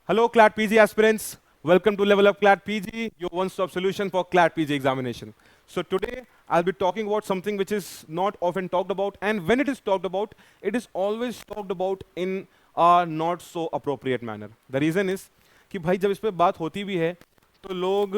Hello, CLAT PG aspirants. Welcome to Level Up CLAT PG, your one-stop solution for CLAT PG examination. So today, I'll be talking about something which is not often talked about, and when it is talked about, it is always talked about in a not so appropriate manner. The reason is कि भाई जब इस पे बात होती भी है तो लोग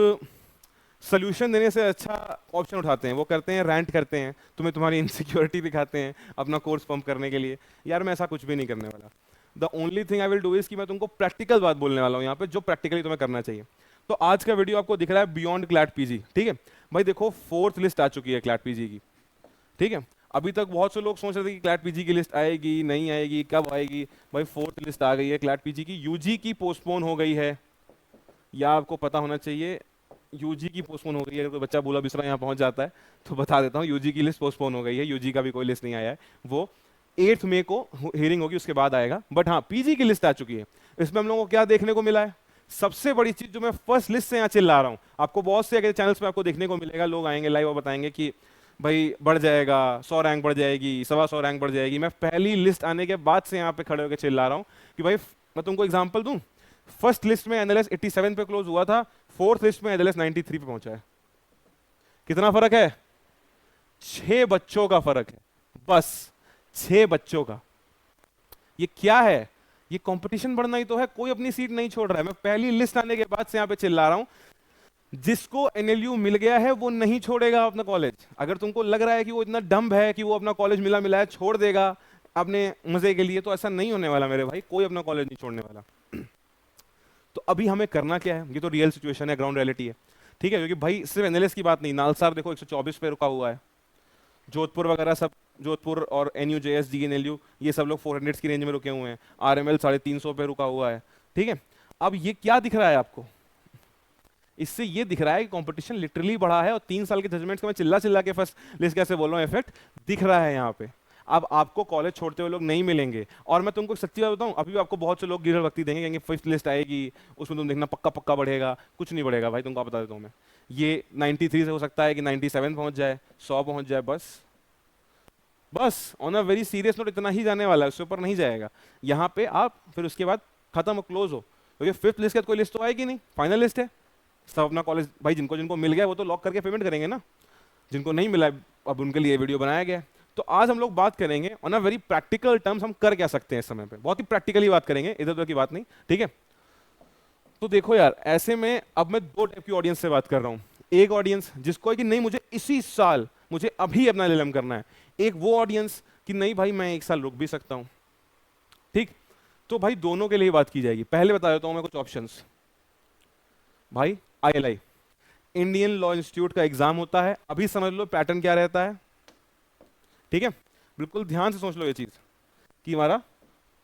सोल्यूशन देने से अच्छा ऑप्शन उठाते हैं, वो करते हैं रैंट करते हैं, तुम्हें तुम्हारी इनसिक्योरिटी दिखाते हैं अपना कोर्स पंप करने के लिए। यार मैं ऐसा कुछ भी नहीं करने वाला। The only thing I will do is कि मैं तुमको प्रैक्टिकल बात बोलने वाला हूँ यहाँ पे, जो प्रैक्टिकली तुम्हें करना चाहिए। तो आज का वीडियो आपको दिख रहा है बियॉन्ड क्लैट पीजी, ठीक है भाई। देखो फोर्थ लिस्ट आ चुकी है क्लैट पीजी की, ठीक है। अभी तक बहुत से लोग सोच रहे थे कि क्लैट पीजी की लिस्ट आएगी नहीं आएगी, कब आएगी। भाई फोर्थ लिस्ट आ गई है क्लैट पीजी की। यूजी की पोस्टपोन हो गई है, या आपको पता होना चाहिए यूजी की पोस्टपोन हो गई है। अगर कोई बच्चा बोला बिसरा यहाँ पहुंच जाता है तो बता देता हूँ, यूजी की लिस्ट पोस्टपोन हो गई है। यूजी का भी कोई लिस्ट नहीं आया है, वो 8 मई को हियरिंग होगी, उसके बाद आएगा। बट हाँ, पीजी की लिस्ट आ चुकी है। इसमें हम लोगों को क्या देखने को मिला है? सबसे बड़ी चीज जो मैं फर्स्ट लिस्ट से यहाँ चिल्ला रहा हूँ, आपको बहुत से अगर चैनल्स पे आपको देखने को मिलेगा, लोग आएंगे लाइव और बताएंगे कि भाई बढ़ जाएगा, 100 रैंक बढ़ जाएगी, 125 रैंक बढ़ जाएगी। मैं पहली लिस्ट आने के बाद से यहाँ पे खड़े होकर चिल्ला रहा हूँ कि भाई मैं तुमको एग्जाम्पल दूं। फर्स्ट लिस्ट में एनएलएस 87 पे क्लोज हुआ था, फोर्थ लिस्ट में एनएलएस 93 पे पहुंचा है। कितना फर्क है? 6 बच्चों का फर्क है, बस 6 बच्चों का। ये क्या है? ये कंपटीशन बढ़ना ही तो है। कोई अपनी सीट नहीं छोड़ रहा है। मैं पहली लिस्ट आने के बाद से यहां पे चिल्ला रहा हूं, जिसको एनएलयू मिल गया है वो नहीं छोड़ेगा अपना कॉलेज। अगर तुमको लग रहा है कि वो इतना डम्ब है कि वो अपना कॉलेज मिला मिला है छोड़ देगा अपने मजे के लिए, तो ऐसा नहीं होने वाला मेरे भाई। कोई अपना कॉलेज नहीं छोड़ने वाला। तो अभी हमें करना क्या है? ये तो रियल सिचुएशन है, ग्राउंड रियलिटी है, ठीक है। क्योंकि भाई सिर्फ एनएलएस की बात नहीं, नालसार देखो 124 पे रुका हुआ है, जोधपुर वगैरह सब, जोधपुर और एनयू जेएस जीएनएलयू ये सब लोग 400 की रेंज में रुके हुए हैं। आरएमएल 350 पे रुका हुआ है, ठीक है। अब ये क्या दिख रहा है आपको? इससे ये दिख रहा है कि कंपटीशन लिटरली बढ़ा है, और 3 साल के जजमेंट्स का मैं चिल्ला चिल्ला के फर्स्ट लिस्ट कैसे बोल रहा हूँ, इफेक्ट दिख रहा है यहाँ पे। अब आपको कॉलेज छोड़ते हुए लोग नहीं मिलेंगे। और मैं तुमको सच्ची बात बताऊं, अभी भी आपको बहुत से लोग गिरल वक्ती देंगे, कहेंगे फिफ्थ लिस्ट आएगी उसमें तुम देखना पक्का पक्का बढ़ेगा। कुछ नहीं बढ़ेगा भाई, तुमको बता देता हूं मैं। ये 93 से हो सकता है कि 97 पहुंच जाए, 100 पहुंच जाए, बस बस on a very serious note इतना ही जाने वाला है, उससे ऊपर नहीं जाएगा। यहाँ पे आप फिर उसके बाद खत्म, क्लोज हो। क्योंकि फिफ्थ लिस्ट के कोई लिस्ट तो आएगी नहीं, फाइनल लिस्ट है। सब अपना कॉलेज भाई, जिनको जिनको मिल गया वो तो लॉक करके पेमेंट करेंगे ना, जिनको नहीं मिला अब उनके लिए वीडियो बनाया गया है। तो आज हम लोग बात करेंगे on a very practical terms, हम कर क्या सकते हैं इस समय पे, बहुत ही प्रैक्टिकली बात करेंगे, इधर उधर की बात नहीं, ठीक है। तो देखो यार, ऐसे में अब मैं 2 टाइप की ऑडियंस से बात कर रहा हूं। एक ऑडियंस जिसको है कि नहीं मुझे इसी साल, मुझे अभी अपना एलएलएम करना है। एक वो ऑडियंस कि नहीं भाई मैं 1 साल रुक भी सकता हूं, ठीक। तो भाई दोनों के लिए बात की जाएगी। पहले बता देता हूं मैं कुछ ऑप्शंस। भाई आईएलआई, इंडियन लॉ इंस्टीट्यूट का एग्जाम होता है। अभी समझ लो पैटर्न क्या रहता है, ठीक है। बिल्कुल ध्यान से सोच लो ये चीज कि हमारा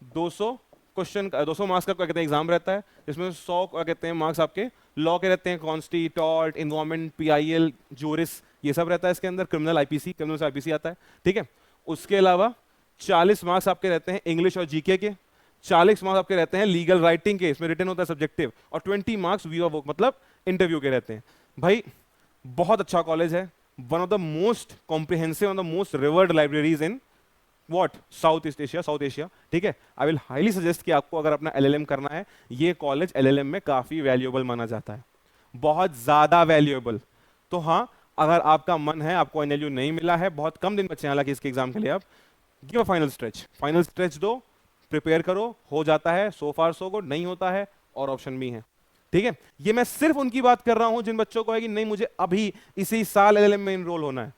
200 क्वेश्चन का, 200 मार्क्स का क्या कहते हैं एग्जाम रहता है, जिसमें 100 क्या कहते हैं मार्क्स आपके लॉ के रहते हैं, कॉन्स्टी, टॉर्ट, इन्वायरमेंट, पीआईएल, जूरिस, ये सब रहता है इसके अंदर। क्रिमिनल आईपीसी, क्रिमिनल से आईपीसी आता है, ठीक है। उसके अलावा 40 मार्क्स आपके रहते हैं इंग्लिश और जीके के, 40 मार्क्स आपके रहते हैं लीगल राइटिंग के, इसमें रिटन होता है सब्जेक्टिव, और 20 मार्क्स व्यू ऑफ वर्क मतलब इंटरव्यू के रहते हैं। भाई बहुत अच्छा कॉलेज है, one of the most comprehensive one of the most revered libraries in what south east Asia, south Asia, ठीक है। आई विल हाईली सजेस्ट कि आपको अगर अपना एलएलएम करना है, ये कॉलेज एलएलएम में काफी वैल्यूएबल माना जाता है, बहुत ज्यादा वैल्यूएबल। तो हाँ, अगर आपका मन है, आपको एनएलयू नहीं मिला है, बहुत कम दिन बचे हैं हालांकि इसके एग्जाम के लिए, आप give a final stretch, final stretch दो, प्रिपेयर करो। हो जाता है सो फार सो गुड, नहीं होता है और ऑप्शन भी है, ठीक है। ये मैं सिर्फ उनकी बात कर रहा हूं जिन बच्चों को है कि नहीं मुझे अभी इसी साल एलएलएम में इनरोल होना है,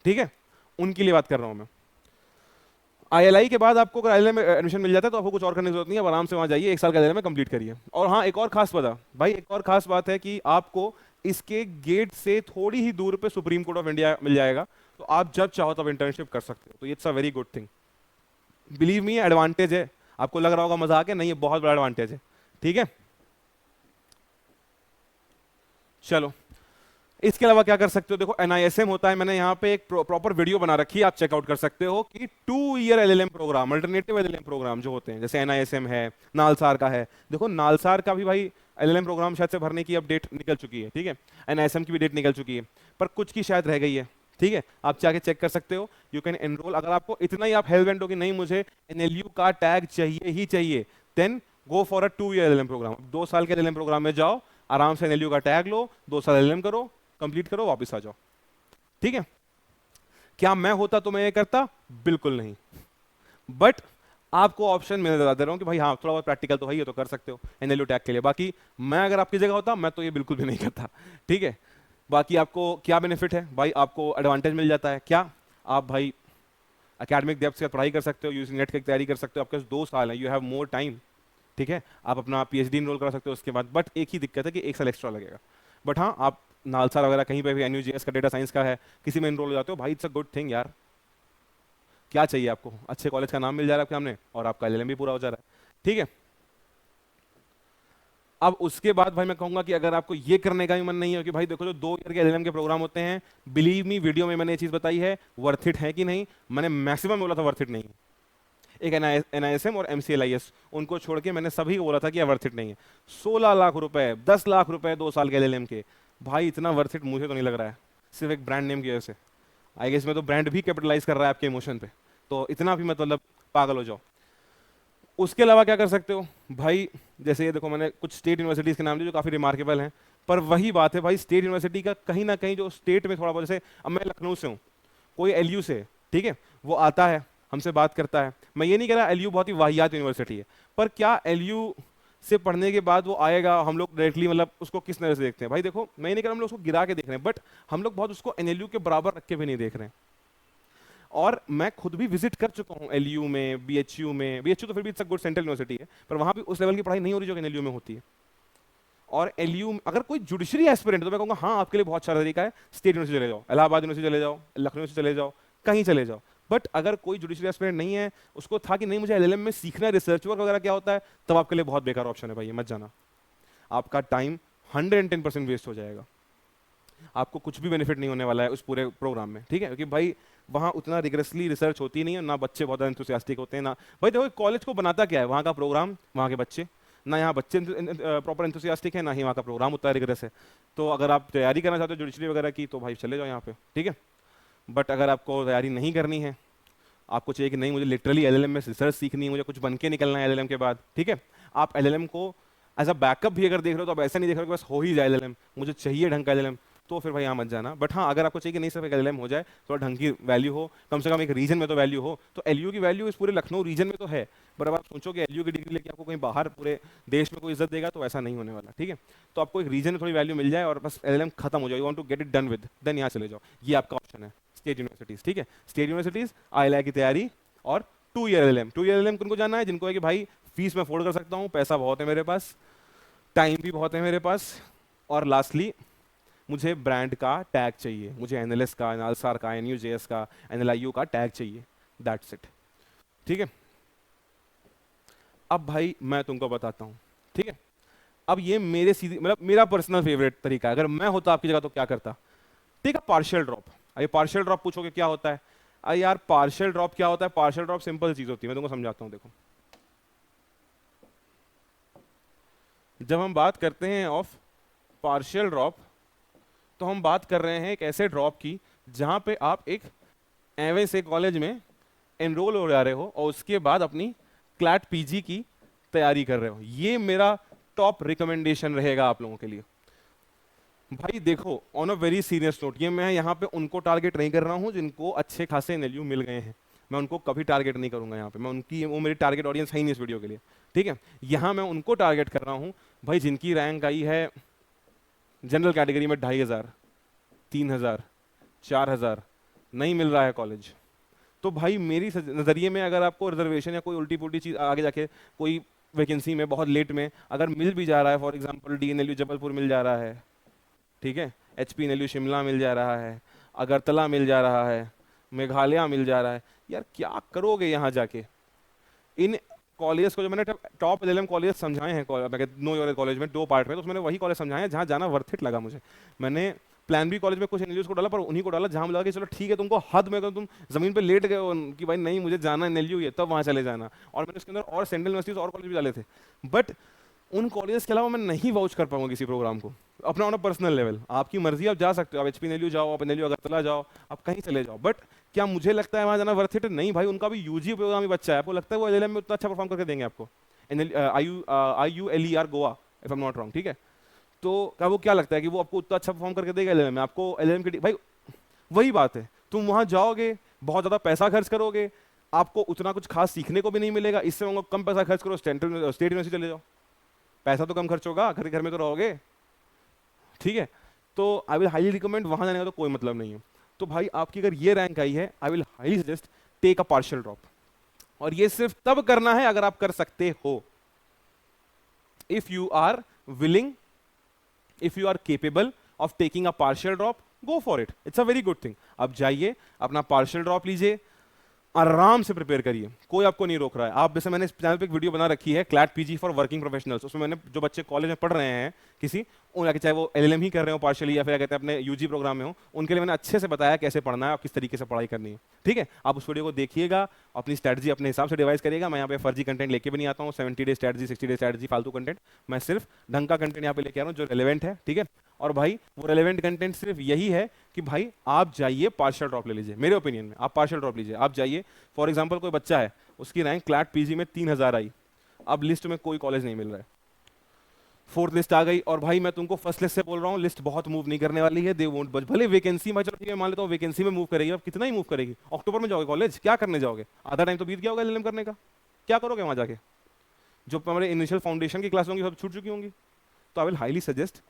ठीक है, उनके लिए बात कर रहा हूं मैं। आईएलआई के बाद आपको अगर आईएलआई में एडमिशन मिल जाता है तो आपको कुछ और करने की जरूरत नहीं है, आराम से वहां जाइए, 1 साल का आईएलआई में कंप्लीट करिए। और हाँ, एक और खास बात भाई, एक और खास बात है कि आपको इसके गेट से थोड़ी ही दूर पे सुप्रीम कोर्ट ऑफ इंडिया मिल जाएगा, तो आप जब चाहो तब इंटर्नशिप कर सकते हो। तो it's a very good thing, believe me, advantage है। आपको लग रहा होगा मजाक है, नहीं, ये बहुत बड़ा एडवांटेज है, ठीक है। चलो, इसके अलावा क्या कर सकते हो? देखो एनआईएसएम होता है, मैंने यहाँ पे एक प्रॉपर वीडियो बना रखी है, आप चेकआउट कर सकते हो कि 2 year LLM program, alternative LLM program जो होते हैं, जैसे एनआईएसएम है, नालसार का है। देखो नालसार का भी भाई एलएलएम प्रोग्राम शायद से भरने की अब डेट निकल चुकी है, ठीक है। एनआईएसएम की भी डेट निकल चुकी है, पर कुछ की शायद रह गई है, ठीक है। आप जाके चेक कर सकते हो, यू कैन एनरोल। अगर आपको इतना ही आप हेल वेंट हो कि नहीं मुझे एनएलयू का टैग चाहिए ही चाहिए, then go for a 2 year LLM program. 2 साल के एलएलएम प्रोग्राम में जाओ, आराम से एनएलयू का टैग लो, 2 साल एलएलएम करो, कंप्लीट करो, वापस आ जाओ। ठीक है, क्या मैं होता तो मैं ये करता? बिल्कुल नहीं। बट आपको ऑप्शन मैं बता दे रहा हूं कि भाई हाँ, थोड़ा बहुत प्रैक्टिकल तो है, ये तो कर सकते हो एनएलयू टैग के लिए। बाकी मैं अगर आपकी जगह होता मैं तो ये बिल्कुल भी नहीं करता। ठीक है, बाकी आपको क्या बेनिफिट है भाई? आपको एडवांटेज मिल जाता है क्या? आप भाई एकेडमिक डेप्थ से पढ़ाई कर सकते हो, यूजी नेट की तैयारी कर सकते हो, आपके पास 2 साल है, यू हैव मोर टाइम। ठीक है, आप अपना पीएचडी इनरोल करा सकते हो उसके बाद। बट एक ही दिक्कत है कि 1 साल एक्स्ट्रा लगेगा। बट हाँ, आप नालसा वगैरह कहीं पे भी एनयूजीएस का डेटा साइंस का है किसी में इनरोल हो जाते हो भाई, इट्स अ गुड थिंग यार। क्या चाहिए आपको? अच्छे कॉलेज का नाम मिल जा रहा है आपके सामने और आपका एलएलएम भी पूरा हो जा रहा है। ठीक है, अब उसके बाद भाई मैं कहूंगा कि अगर आपको ये करने का भी मन नहीं है कि भाई देखो जो 2 ईयर के एलएलएम के प्रोग्राम होते हैं, बिलीव मी, वीडियो में मैंने ये चीज बताई है, वर्थ इट है कि नहीं? मैंने मैक्सिमम बोला था वर्थ इट नहीं है। एक एनआईएसएम और एमसीएलआईएस, उनको छोड़ के मैंने सभी को बोला था कि वर्थ इट नहीं है। 16 लाख रुपए, 10 लाख रुपए 2 साल के एलएलएम के, भाई इतना वर्थ इट मुझे तो नहीं लग रहा है, सिर्फ एक ब्रांड नेम की वजह से। आई गेस में तो ब्रांड भी कैपिटलाइज कर रहा है आपके इमोशन पे, तो इतना भी मतलब पागल हो जाओ। उसके अलावा क्या कर सकते हो भाई? जैसे ये देखो, मैंने कुछ स्टेट यूनिवर्सिटीज के नाम लिए जो काफी रिमार्केबल हैं, पर वही बात है भाई, स्टेट यूनिवर्सिटी का कहीं ना कहीं जो स्टेट में थोड़ा बहुत, जैसे अब मैं लखनऊ से हूँ, कोई एलयू से, ठीक है, वो आता है हमसे बात करता है। मैं ये नहीं कह रहा एलयू बहुत ही वाहियात यूनिवर्सिटी है, पर क्या एलयू से पढ़ने के बाद वो आएगा, हम लोग डायरेक्टली मतलब उसको किस नजर से देखते हैं? भाई देखो, मैं ये नहीं कह रहा हम लोग उसको गिरा के देख रहे हैं, बट हम लोग बहुत उसको एनएलयू के बराबर रख के भी नहीं देख रहे हैं। और मैं खुद भी विजिट कर चुका हूँ एलयू में, बीएचयू में। बीएचयू तो फिर भी it's a good central university है, पर वहां भी उस लेवल की पढ़ाई नहीं हो रही जो एनएलयू में होती है। और एलयू अगर कोई जुडिशरी एस्पिरेंट, तो मैं कहूँगा हाँ, आपके लिए बहुत सारा तरीका है, स्टेट यूनिवर्सिटी चले जाओ, इलाहाबाद यूनिवर्सिटी चले जाओ, लखनऊ यूनिवर्सिटी चले जाओ, कहीं चले जाओ। बट अगर कोई जुडिशरी एस्पिरेंट नहीं है, उसको था कि नहीं मुझे एलएलएम में सीखना है, रिसर्च वर्क वगैरह क्या होता है, तब आपके लिए बहुत बेकार ऑप्शन है भाई, ये मत जाना। आपका टाइम 110% वेस्ट हो जाएगा, आपको कुछ भी बेनिफिट नहीं होने वाला है उस पूरे प्रोग्राम में। ठीक है, क्योंकि भाई वहाँ उतना रिगरसली रिसर्च होती नहीं है, ना बच्चे बहुत एंथुसियास्टिक होते हैं, ना भाई देखो कॉलेज को बनाता क्या है, वहाँ का प्रोग्राम, वहाँ के बच्चे। ना यहाँ बच्चे प्रॉपर एंथुसियास्टिक है, ना ही वहाँ का प्रोग्राम उतना रिगरस है। तो अगर आप तैयारी करना चाहते हो जुडिशरी वगैरह की, तो भाई चले जाओ यहाँ पे। ठीक है, बट अगर आपको तैयारी नहीं करनी है, आपको चाहिए कि नहीं मुझे लिटरली एलएलएम में रिसर्च सीखनी है, मुझे कुछ बन के निकलना है एलएलएम के बाद, ठीक है, आप एलएलएम को एज अ बैकअप भी अगर देख रहे हो, तो आप ऐसा नहीं देख रहे हो कि बस हो ही जाए एलएलएम, मुझे चाहिए ढंग का एलएलएम, तो फिर भाई यहाँ मत जाना। बट हाँ, अगर आपको चाहिए कि नहीं सिर्फ एक एलएलएम हो जाए, थोड़ा ढंग की वैल्यू हो, कम से कम एक रीजन में तो वैल्यू हो, तो एलयू की वैल्यू इस पूरे लखनऊ रीजन में तो है। पर अब आप सोचो कि एलयू की डिग्री लेके आपको कहीं बाहर पूरे देश में कोई इज्जत देगा, तो ऐसा नहीं होने वाला। ठीक है, तो आपको एक रीजन में थोड़ी वैल्यू मिल जाए और बस एलएलएम खत्म हो जाए, you want to get it done with, then यहाँ चले जाओ, ये आपका ऑप्शन है। स्टेट यूनिवर्सिटीज, ठीक है, स्टेट यूनिवर्सिटीज, आईएलआई की तैयारी और 2 ईयर एलएलएम। 2 ईयर एलएलएम किनको जाना है? जिनको है कि भाई फीस में अफोर्ड कर सकता हूँ, पैसा बहुत है मेरे पास, टाइम भी बहुत है मेरे पास, और लास्टली मुझे ब्रांड का टैग चाहिए, मुझे एनएलएस का, नालसार का, एनयूजेएस का, एनएलआईयू का टैग चाहिए, दैट्स इट। ठीक है, अब भाई मैं तुमको बताता हूँ। ठीक है, अब ये मेरे सीधी मतलब मेरा पर्सनल फेवरेट तरीका है, अगर मैं होता आपकी जगह तो क्या करता? ठीक है, पार्शियल ड्रॉप। अरे पार्शियल ड्रॉप पूछोगे क्या होता है? अरे यार पार्शियल ड्रॉप क्या होता है? पार्शियल ड्रॉप सिंपल चीज होती है, मैं तुमको समझाता हूँ। देखो, जब हम बात करते हैं ऑफ पार्शियल ड्रॉप, तो हम बात कर रहे हैं एक ऐसे ड्रॉप की जहां पे आप एक एवं से कॉलेज में एनरोल हो जा रहे हो और उसके बाद अपनी क्लैट पीजी की तैयारी कर रहे हो। ये मेरा टॉप रिकमेंडेशन रहेगा आप लोगों के लिए। भाई देखो, on a very serious note, ये मैं यहाँ पे उनको टारगेट नहीं कर रहा हूँ जिनको अच्छे खासे एनएलयू मिल गए हैं, मैं उनको कभी टारगेट नहीं करूंगा यहाँ पे, मैं उनकी, वो मेरी टारगेट ऑडियंस है ही नहीं इस वीडियो के लिए। ठीक है, यहाँ मैं उनको टारगेट कर रहा हूँ भाई जिनकी रैंक आई है जनरल कैटेगरी में 2500, 3000, 4000, नहीं मिल रहा है कॉलेज। तो भाई मेरी नज़रिए में अगर आपको रिजर्वेशन या कोई उल्टी पुल्टी चीज़ आगे जाके कोई वैकेंसी में बहुत लेट में अगर मिल भी जा रहा है, फॉर एग्जांपल डीएनएलयू जबलपुर मिल जा रहा है, ठीक है, एचपीएनएलयू शिमला मिल जा रहा है, अगरतला मिल जा रहा है, मेघालय मिल जा रहा है, यार क्या करोगे यहाँ जाके? इन कॉलेज को जो मैंने टॉप एलएलएम कॉलेज समझाए हैं नो योर कॉलेज में 2 पार्ट में, तो उसमें मैंने वही कॉलेज समझाए हैं जहाँ जाना वर्थ इट लगा मुझे। मैंने प्लान बी कॉलेज में कुछ एनएलयूज को डाला, पर उन्हीं को डाला जहाँ मुझे लगा कि चलो ठीक है, तुमको हद में तुम जमीन पे लेट गए हो कि भाई नहीं मुझे जाना एनएलयू है, तब वहाँ चले जाना। और मैंने उसके अंदर और सेंट्रल यूनिवर्सिटीज और कॉलेज भी डाले थे, बट उन कॉलेज के अलावा मैं नहीं वाउच कर पाऊंगा किसी प्रोग्राम को अपना ऑन पर्सनल लेवल। आपकी मर्जी, आप जा सकते हो, आप एचपीएनएलयू जाओ, आप एनएलयू अगरतला जाओ, आप कहीं चले जाओ, बट क्या मुझे लगता है वहाँ जाना वर्थ इट? नहीं भाई, उनका भी यूजी प्रोग्राम ही बच्चा है, आपको लगता है वो एलएलएम में उतना अच्छा परफॉर्म करके देंगे आपको? IULER Goa, if I am not wrong, ठीक है? तो क्या वो, क्या लगता है कि वो आपको उतना अच्छा परफॉर्म करके देगा एलएलएम में? आपको एलएलएम की भाई वही बात है, तुम वहां जाओगे, बहुत ज्यादा पैसा खर्च करोगे, आपको उतना कुछ खास सीखने को भी नहीं मिलेगा। इससे उनको कम पैसा खर्च करो, स्टेट यूनिवर्सिटी चले जाओ, पैसा तो कम खर्च होगा, घर घर में तो रहोगे, ठीक है? तो आई विल हाईली रिकमेंड, वहां जाने का तो कोई मतलब नहीं है। तो भाई आपकी अगर ये रैंक आई है, I will highly suggest take a partial drop, और ये सिर्फ तब करना है अगर आप कर सकते हो, if you are willing, if you are capable of taking a partial drop, go for it, it's a very good thing. आप जाइए, अपना पार्शियल ड्रॉप लीजिए, आराम से प्रिपेयर करिए, कोई आपको नहीं रोक रहा है। आप जैसे मैंने इस चैनल पे एक वीडियो बना रखी है, CLAT PG for working professionals, उसमें मैंने जो बच्चे कॉलेज में पढ़ रहे हैं किसी, उनके चाहे वो एलएलएम ही कर रहे हो पार्शियली या फिर कहते हैं अपने यूजी प्रोग्राम में हो, उनके लिए मैंने अच्छे से बताया कैसे पढ़ना है और किस तरीके से पढ़ाई करनी है, ठीक है? आप उस वीडियो को देखिएगा, अपनी स्ट्रैटेजी अपने हिसाब से डिवाइस करिएगा। मैं यहाँ पे फर्जी कंटेंट लेके भी नहीं आता हूँ, 70 डे स्ट्रैटेजी, 60 डे स्ट्रैटेजी, फालतू कंटेंट। मैं सिर्फ ढंग का कंटेंट यहाँ पे लेके आ रहा हूँ जो रेलेवेंट है, ठीक है? और भाई वो रेलेवेंट कंटेंट सिर्फ यही है कि भाई आप जाइए पार्शियल ड्रॉप ले लीजिए, मेरे ओपिनियन में आप पार्शियल ड्रॉप लीजिए। आप जाइए, फॉर एग्जांपल कोई बच्चा है, उसकी रैंक क्लैट पीजी में 3000 आई, अब लिस्ट में कोई कॉलेज नहीं मिल रहा है, फोर्थ लिस्ट आ गई, और भाई मैं तुमको फर्स्ट लिस्ट से बोल रहा हूँ, लिस्ट बहुत मूव नहीं करने वाली है, दे वोंट बच, भले वैकेंसी में, चलो ठीक है मान लेता हूँ वैकेंसी में मूव करेगी, अब कितना ही मूव करेगी? अक्टूबर में जाओगे कॉलेज, क्या करने जाओगे? आधा टाइम तो बीत गया होगा एलएलएम करने का, क्या करोगे वहां जाके? जो हमारे इनिशियल फाउंडेशन की क्लास होंगी सब छूट चुकी होंगी। तो I will highly suggest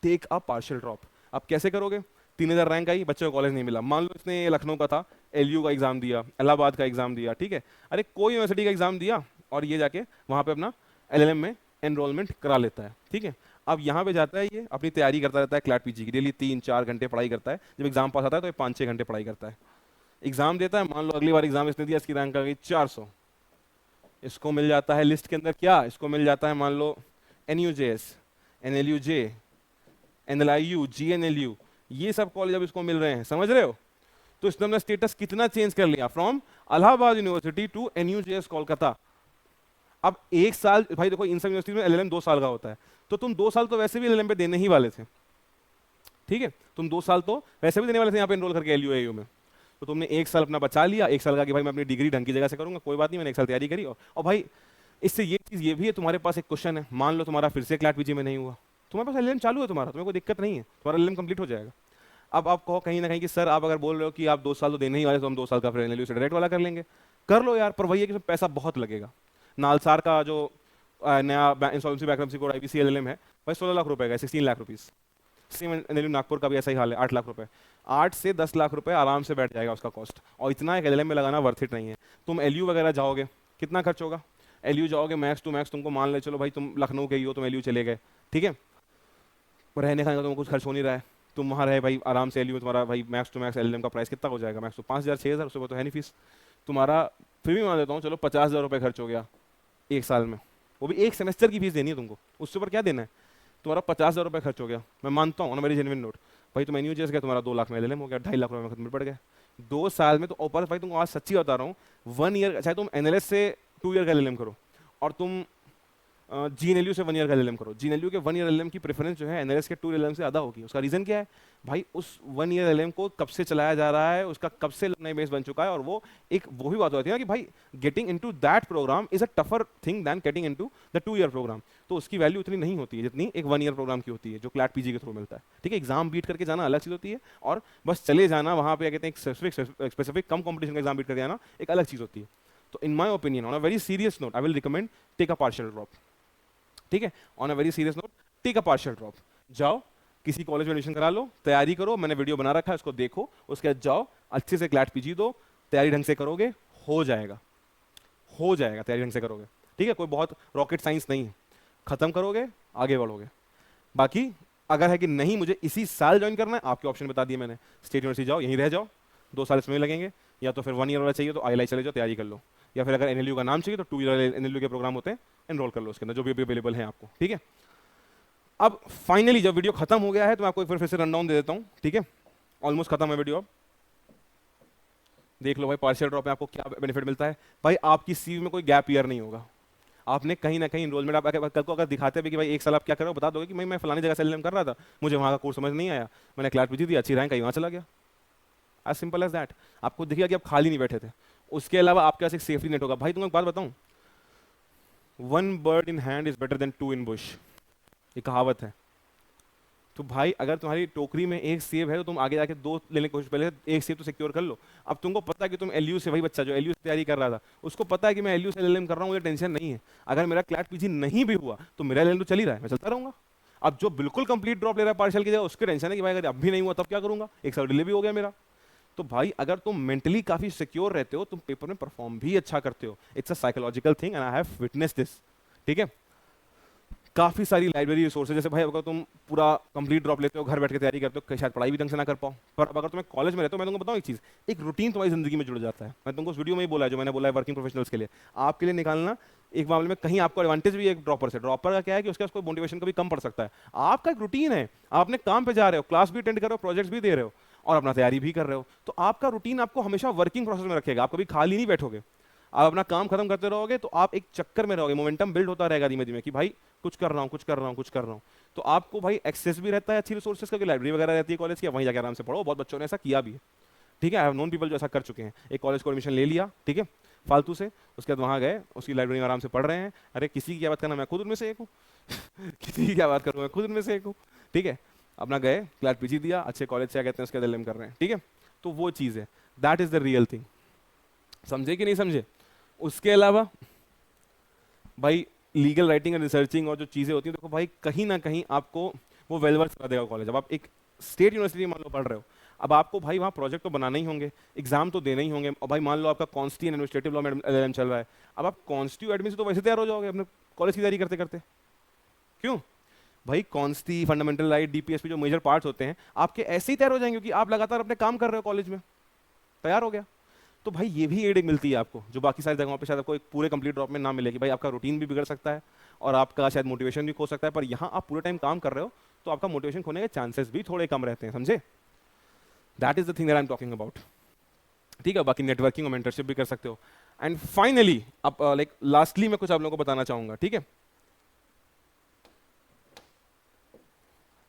take a partial drop. आप कैसे करोगे? 3000 रैंक आई, बच्चे को कॉलेज नहीं मिला, मान लो इसने लखनऊ का था, एलयू का एग्जाम दिया, इलाहाबाद का एग्जाम दिया, ठीक है? अरे कोई यूनिवर्सिटी का एग्जाम दिया, और ये जाके वहां पे अपना एलएलएम में एनरोलमेंट करा लेता है, ठीक है? अब यहाँ पे जाता है, ये अपनी तैयारी करता रहता है क्लैट पीजी की, डेली 3-4 घंटे पढ़ाई करता है, जब एग्जाम पास आता है तो ये 5-6 घंटे पढ़ाई करता है, एग्जाम देता है, मान लो अगली बार एग्जाम इसने दिया, इसकी रैंक आ गई 400, इसको मिल जाता है लिस्ट के अंदर क्या, इसको मिल जाता है मान लो NUJS, NLUJ, NLIU, GNLU, ये सब कॉलेज अब इसको मिल रहे हैं, समझ रहे हो? तो इसने अपना स्टेटस कितना चेंज कर लिया, from Allahabad university to NUJS Kolkata. अब एक साल, भाई देखो इन सब यूनिवर्सिटी में एलएलएम 2 साल का होता है, तो तुम 2 साल तो वैसे भी एलएलएम पे देने ही वाले थे, ठीक है? तुम 2 साल तो वैसे भी देने वाले थे यहाँ पे एनरोल करके LUAU में, तो तुमने 1 साल अपना बचा लिया, 1 साल का कि भाई मैं अपनी डिग्री ढंग की जगह से करूंगा, कोई बात नहीं, मैंने 1 साल तैयारी करी। और भाई इससे ये चीज़ ये भी है, तुम्हारे पास एक क्वेश्चन है, मान लो तुम्हारा फिर से क्लैट पीजी में नहीं हुआ, तुम्हारे पास एलएलएम चालू है तुम्हारा, तुम्हें कोई दिक्कत नहीं है, तुम्हारा एलएलएम कंप्लीट हो जाएगा। अब आप कहो कहीं ना कहीं कि सर आप अगर बोल रहे हो कि आप 2 साल तो देने ही वाले, तो हम 2 साल का फिर एनएलयू से डायरेक्ट वाला कर लेंगे, कर लो यार, पर वही है कि उसमें पैसा बहुत लगेगा। नालसार का जो नया insolvency bankruptcy code IBC LLM है भाई 16 लाख रुपए का, 16 lakh rupees. Same NLU Nagpur का भी ऐसा ही हाल है, 8 लाख रुपए, 8 से 10 लाख रुपए आराम से बैठ जाएगा उसका कॉस्ट, और इतना एक एलएलएम में लगाना वर्थ इट नहीं है। तुम एलयू वगैरह जाओगे, कितना खर्च होगा? एलयू जाओगे मैक्स टू मैक्स, तुमको मान ले चलो भाई तुम लखनऊ के ही हो, तुम एलयू चले गए, ठीक है? रहने खाने का तुमको कुछ खर्च हो नहीं रहा है, तुम वहाँ रहे भाई आराम से, एलयू तुम्हारा भाई मैक्स टू मैक्स एलएलएम का प्राइस कितना हो जाएगा? मैक्स तो 5000-6000, उससे तो है नहीं फीस तुम्हारा, फिर भी मान लेता हूँ चलो 50,000 रुपये खर्च हो गया 1 साल में, वो भी 1 सेमेस्टर की फीस देनी है तुमको, उससे ऊपर क्या देना है? तुम्हारा 50,000 रुपये खर्च हो गया, मैं मानता हूँ ना, मेरी जेन्युइन नोट, भाई तुम NUJS गए, तुम्हारा 2 लाख में एलएलएम हो गया, 2.5 लाख रुपये में खत्म पड़ गए 2 साल में। तो ऊपर भाई तुमको आज सच्ची बता रहा हूँ, 1 ईयर, चाहे तुम NLS से 2 ईयर का एलएलएम करो, और तुम GNLU से 1 ईयर का एलएलएम करो, GNLU के 1 ईयर एलएलएम की प्रेफरेंस जो है NLS के 2 एलएलएम से ज़्यादा होगी। उसका रीज़न क्या है भाई? उस 1 ईयर एलएलएम को कब से चलाया जा रहा है, उसका कब से नई बेस बन चुका है, और वो भी बात होती है ना कि भाई getting into that program is a tougher thing than getting into the 2 year program. तो उसकी वैल्यू उतनी नहीं होती है जितनी एक 1 ईयर प्रोग्राम की होती है, जो क्लैट पीजी के थ्रू मिलता है, ठीक है? एग्जाम बीट करके जाना अलग चीज़ होती है, और बस चले जाना वहाँ पे कहते हैं स्पेसिफिक कम कॉम्पिटिशन का एग्जाम बीट करके जाना एक अलग चीज़ होती है। तो in my opinion, on a very serious note, I will recommend take a partial drop, ठीक है? On a very serious note, take a partial drop, जाओ किसी कॉलेज में एडमिशन करा लो, तैयारी करो, मैंने वीडियो बना रखा है उसको देखो, उसके बाद जाओ अच्छे से क्लैट पीजी दो, तैयारी ढंग से करोगे हो जाएगा, हो जाएगा, तैयारी ढंग से करोगे, ठीक है? कोई बहुत रॉकेट साइंस नहीं है, खत्म करोगे आगे बढ़ोगे। बाकी अगर है कि नहीं मुझे इसी साल ज्वाइन करना है, आपके ऑप्शन बता दिए मैंने, स्टेट यूनिवर्सिटी जाओ, यहीं रह जाओ, 2 साल इसमें लगेंगे, या तो फिर 1 ईयर वाला चाहिए तो ILI चले जाओ, तैयारी कर लो, या फिर अगर NLU का नाम चाहिए तो 2 ईयर NLU के प्रोग्राम होते हैं, एनरोल कर लो उसके अंदर, जो भी अवेलेबल है आपको, ठीक है? अब फाइनली जब वीडियो खत्म हो गया है तो मैं आपको एक फिर से रन डाउन दे देता हूँ, ठीक है? ऑलमोस्ट खत्म है वीडियो, अब देख लो भाई पार्शियल ड्रॉप में आपको क्या बेनिफिट मिलता है। भाई आपकी CV में कोई गैप ईयर नहीं होगा, आपने कहीं ना कहीं इनरोलमेंट, आप कल को अगर दिखाते भी कि भाई 1 साल आप क्या करो, बता दोगे कि मैं फलानी जगह से एलएलएम कर रहा था, मुझे वहाँ का कोर्स समझ नहीं आया, मैंने क्लैट पीजी दी, अच्छी रैंक आई, वहाँ चला गया, एज सिंपल एज दैट। आपको दिखेगा कि आप खाली नहीं बैठे थे। उसके अलावा आपके पास एक सेफ्टी नेट होगा। भाई तुम्हें एक बात बताऊं, 1 bird in hand is better than 2 in bush, ये कहावत है। तो भाई अगर तुम्हारी टोकरी में एक सेब है तो तुम आगे जाके 2 लेने की कोशिश, पहले एक सेब तो सिक्योर कर लो। अब तुमको पता है कि तुम एलयू से, वही बच्चा जो एलयू से तैयारी कर रहा था, उसको पता है कि मैं एलयू से एलएलएम कर रहा हूँ, मुझे टेंशन नहीं है। अगर मेरा क्लैट पीजी नहीं भी हुआ तो मेरा एलएलएम तो चल ही रहा है, मैं चलता रहूंगा। अब जो बिल्कुल कंप्लीट ड्रॉप ले रहा है पार्शियल की जगह, उसकी टेंशन है कि भाई अगर अब भी नहीं हुआ तब क्या करूंगा, एक साल डिले भी हो गया मेरा। तो भाई अगर तुम मेंटली काफी सिक्योर रहते हो, तुम पेपर में परफॉर्म भी अच्छा करते हो। It's a psychological thing and I have witness this. ठीक है, काफी सारी लाइब्रेरी रिसोर्सेज, जैसे भाई अगर तुम पूरा कंप्लीट ड्रॉप लेते हो, घर बैठ के तैयारी करते हो, शायद पढ़ाई भी ढंग से ना कर पाओ, पर अब अगर तुम्हें कॉलेज में रहते हो, मैं तुमको बताऊं एक चीज, एक रूटीन तुम्हारी जिंदगी में जुड़ जाता है। मैं तुमको उस वीडियो में ही बोला है जो मैंने बोला है वर्किंग प्रोफेशनल्स के लिए, आपके लिए निकालना एक मामले में कहीं आपको एडवांटेज भी है एक ड्रॉपर से। ड्रॉपर का क्या है कि उसके पास कोई मोटिवेशन कभी कम पड़ सकता है। आपका एक रूटीन है, आप अपने काम पे जा रहे हो, क्लास भी अटेंड कर रहे हो, प्रोजेक्ट्स भी दे रहे हो और अपना तैयारी भी कर रहे हो, तो आपका रूटीन आपको हमेशा वर्किंग प्रोसेस में रखेगा। आप कभी खाली नहीं बैठोगे, आप अपना काम खत्म करते रहोगे तो आप एक चक्कर में रहोगे, मोमेंटम बिल्ड होता रहेगा धीमे धीमे कि भाई कुछ कर रहा हूँ, कुछ कर रहा हूँ, कुछ कर रहा हूँ। तो आपको भाई एक्सेस भी रहता है अच्छी रिसोर्सेज का, लाइब्रेरी वगैरह रहती है कॉलेज की, वहीं जाकर आराम से पढ़ो। बहुत बच्चों ने ऐसा किया भी है। ठीक है, आई हैव नोन पीपल जो ऐसा कर चुके हैं। एक कॉलेज को एडमिशन ले लिया, ठीक है, फालतू से, उसके बाद वहाँ गए, उसकी लाइब्रेरी में आराम से पढ़ रहे हैं। अरे किसी की क्या बात करना, मैं खुद उनमें से एक हूँ किसी की क्या बात करूँ, मैं खुद उनमें से एक हूँ। ठीक है, अपना गए, क्लास पीजी दिया, अच्छे कॉलेज से कहते हैं, उसके एलएलएम कर रहे हैं। ठीक है, तो वो चीज़ है, that is the real thing. समझे कि नहीं समझे? उसके अलावा भाई लीगल राइटिंग एंड रिसर्चिंग और जो चीज़ें होती हैं, देखो भाई कहीं ना कहीं आपको वो वेलवर्स करा देगा कॉलेज। अब आप एक स्टेट यूनिवर्सिटी मान लो पढ़ रहे हो, अब आपको भाई वहाँ प्रोजेक्ट तो बनाने ही होंगे, एग्जाम तो देने ही होंगे। और भाई मान लो आपका कॉन्स्टी एडमिनिस्ट्रेटिव लॉ में एलएलएम चल रहा है, अब आप कॉन्स्टी एडमिन से तो वैसे तैयार हो जाओगे अपने कॉलेज की तैयारी करते करते। क्यों भाई? कॉन्स्टी, फंडामेंटल राइट, डीपीएसपी जो मेजर पार्ट्स होते हैं आपके ऐसे ही तैयार हो जाएंगे, क्योंकि आप लगातार अपने काम कर रहे हो कॉलेज में, तैयार हो गया। तो भाई ये भी एड मिलती है आपको, जो बाकी सारी जगहों पे शायद आपको एक पूरे कंप्लीट ड्रॉप में ना मिलेगी। भाई आपका रूटीन भी बिगड़ सकता है और आपका शायद मोटिवेशन भी खो सकता है, पर यहाँ आप पूरे टाइम काम कर रहे हो तो आपका मोटिवेशन खोने के चांसेस भी थोड़े कम रहते हैं। समझे? That is the thing that I am talking about. ठीक है, बाकी नेटवर्किंग और मेंटरशिप भी कर सकते हो। एंड फाइनली अब लाइक लास्टली मैं कुछ आप लोगों को बताना चाहूंगा। ठीक है,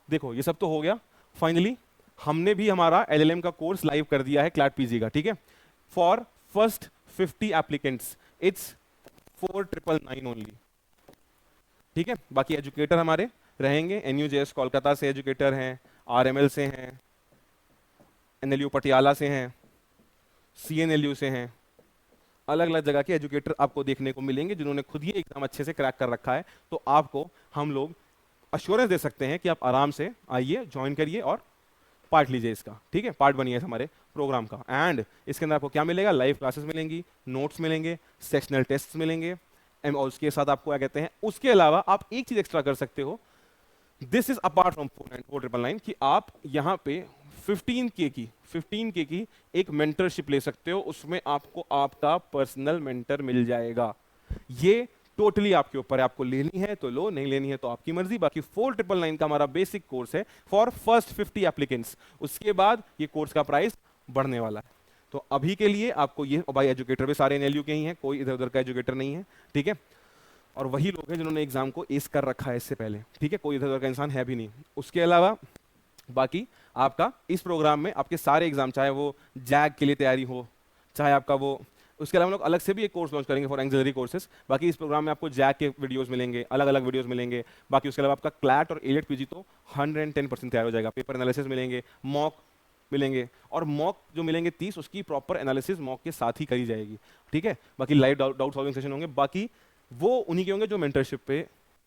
देखो ये सब तो हो गया। फाइनली हमने भी हमारा एलएलएम का कोर्स लाइव कर दिया है क्लैट पीजी का। ठीक है, for first 50 applicants it's 4999 only. ठीक है, बाकी एजुकेटर हमारे रहेंगे, एनयूजेएस कोलकाता से एजुकेटर हैं, आरएमएल से हैं, एनएलयू पटियाला से हैं, सीएनएलयू से हैं, अलग अलग जगह के एजुकेटर आपको देखने को मिलेंगे जिन्होंने खुद ही एग्जाम अच्छे से क्रैक कर रखा है। तो आपको हम लोग अश्योरेंस दे सकते हैं कि आप आराम से आइए, ज्वाइन करिए और पार्ट लीजिए इसका। ठीक है, पार्ट बनिए हमारे प्रोग्राम का। एंड इसके अंदर आपको क्या मिलेगा? लाइव क्लासेस मिलेंगी, नोट्स मिलेंगे, सेक्शनल टेस्ट मिलेंगे, और उसके साथ आपको क्या कहते हैं, उसके अलावा आप एक चीज एक्स्ट्रा कर सकते हो, दिस इज अपार्ट फ्रॉम 4999 कि आप यहाँ पे 15K की एक मेंटरशिप ले सकते हो। उसमें आपको आपका पर्सनल मेंटर मिल जाएगा। ये टोटली आपके ऊपर है, आपको लेनी है तो लो, नहीं लेनी है तो आपकी मर्जी। बाकी 4999 का हमारा बेसिक कोर्स है फॉर फर्स्ट 50 एप्लीकेंट्स। उसके बाद ये कोर्स का प्राइस बढ़ने वाला है। तो अभी के लिए आपको ये, भाई एजुकेटर भी सारे एनएलयू के ही हैं, कोई इधर उधर का एजुकेटर नहीं है। ठीक है, और वही लोग हैं जिन्होंने एग्जाम को एस कर रखा है इससे पहले। ठीक है, कोई इधर उधर का इंसान है भी नहीं। उसके अलावा बाकी आपका इस प्रोग्राम में आपके सारे एग्जाम, चाहे वो जैग के लिए तैयारी हो, चाहे आपका वो, उसके अलावा हम लोग अलग से भी एक कोर्स लॉन्च करेंगे फॉर एक्सिलरी कोर्सेज। बाकी इस प्रोग्राम में आपको जैग के वीडियोस मिलेंगे, अलग अलग वीडियोस मिलेंगे। बाकी उसके अलावा आपका क्लैट और एलिट पीजी तो 110% तैयार हो जाएगा। पेपर एनालिसिस मिलेंगे, मॉक मिलेंगे, और मॉक जो मिलेंगे 30, उसकी प्रॉपर एनालिसिस मॉक के साथ ही करी जाएगी। ठीक है, बाकी लाइव डाउट सॉल्विंग सेशन होंगे। बाकी वो उन्हीं के होंगे जो मेंटरशिप पे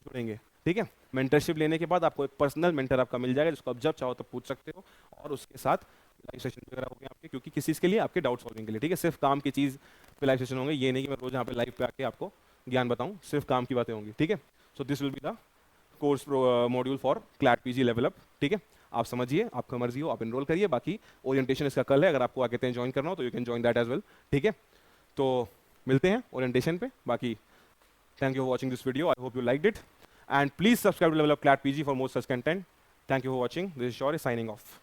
जुड़ेंगे। ठीक है, मेंटरशिप लेने के बाद आपको एक पर्सनल मेंटर आपका मिल जाएगा, जिसको आप जब चाहो तब पूछ सकते हो, और उसके साथ लाइव सेशन वगैरह होंगे आपके, क्योंकि किसी चीज़ के लिए, आपके डाउट सॉल्विंग के लिए। ठीक है, सिर्फ काम की चीज़ पे लाइव सेशन होंगे, ये नहीं कि मैं रोज यहाँ पे लाइव पे आके आपको ज्ञान बताऊँ, सिर्फ काम की बातें होंगी। ठीक है, so this will be the course module for CLAT PG level up. ठीक है, आप समझिए, आपका मर्जी हो आप एनरोल करिए। बाकी ओरिएंटेशन इसका कल है, अगर आपको आगे हैं ज्वाइन करना हो तो you can join that as well. ठीक है, तो मिलते हैं ओरिएंटेशन पे। बाकी thank you for watching this video. I hope you liked it. And please subscribe to Level Up Clat PG for more such content. Thank you for watching. This is Shaurya signing off.